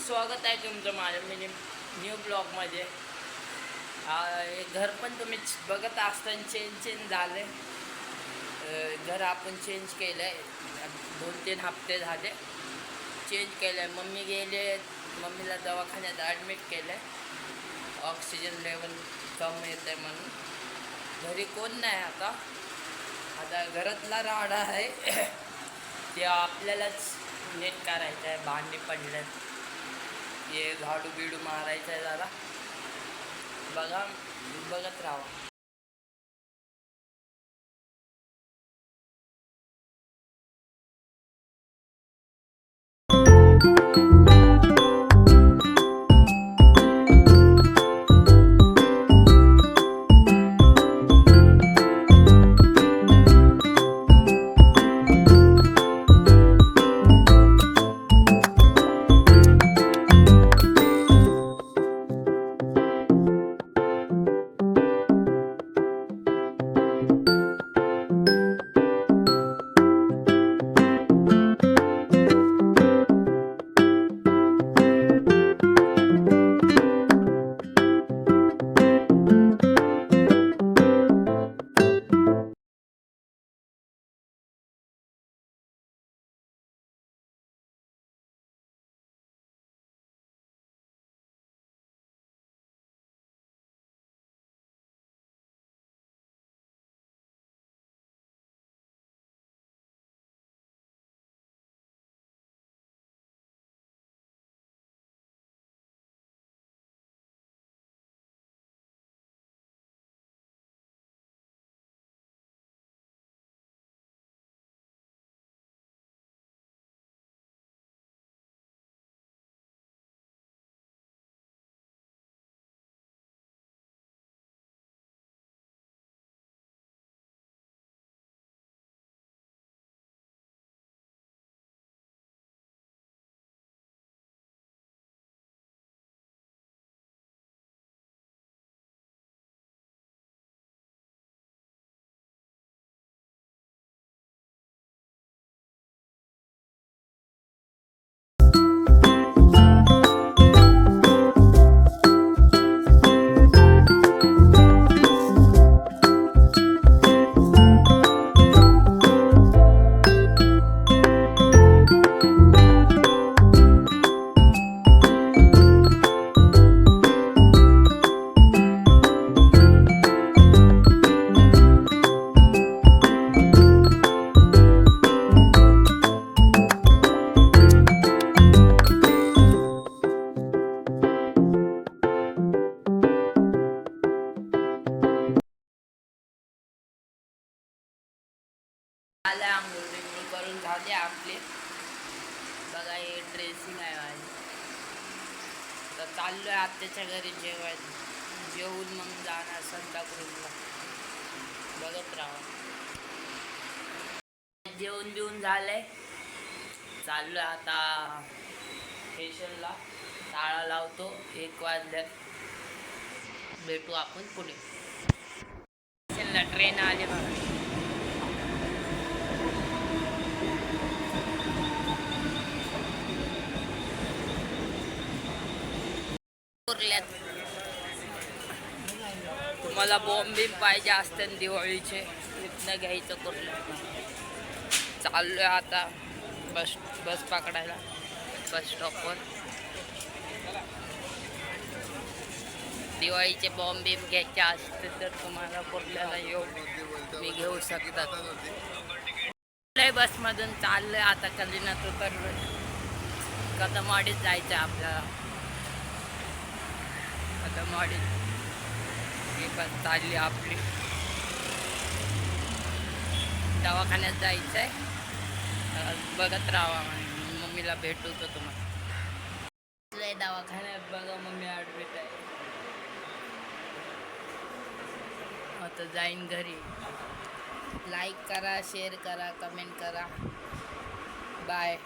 स्वागत आहे तुमचं माझ्या न्यू ब्लॉगमध्ये. घर पण तुम्ही बघत असताना चेंज झाले. घर आपण चेंज केलं आहे. 2-3 हप्ते झाले चेंज केलं आहे. मम्मी गेले, मम्मीला दवाखान्यात ॲडमिट केलं आहे. ऑक्सिजन लेवल कमी येतं आहे म्हणून. घरी कोण नाही आता घरातला राडा आहे ते आपल्यालाच नीट करायचं आहे. भांडी पडल्यात, हे झाडू बिडू मारायचं आहे जरा. बघत राहा. आल्या आंघोळ करून झाले आपले. बघा हे ड्रेसिंग आहे माझी. तर चाललोय आत्याच्या घरी जेवून मग जाणार संताक्रूजला. बघत राहा. जेवण बिवून झालंय. चाललोय आता स्टेशनला. ताळा लावतो. 1 वाजल्यात भेटू आपण पुढे. स्टेशनला ट्रेन आले बघा. तुम्हाला बॉम्बे पाहिजे असतं दिवाळीचे, इथनं घ्यायचं कुर्ल्यात. चाललोय आता बस पकडायला बस स्टॉपवर. दिवाळीचे बॉम्बे घ्यायचे असते तर तुम्हाला कुर्ल्याला मी घेऊ शकतात. बसमधून चाललोय आता कलिनात उतरलोय. कदमवाडीत जायचं आपल्याला. कदमवाडीत ही बस चालली आपली. दवाखान्यात जायचं आहे. बघत राहा. मम्मीला भेटवतो तुम्हाला. दवाखान्यात बघा मम्मी ॲडमिट आहे. आता जाईन घरी. लाईक करा, शेअर करा, कमेंट करा. बाय.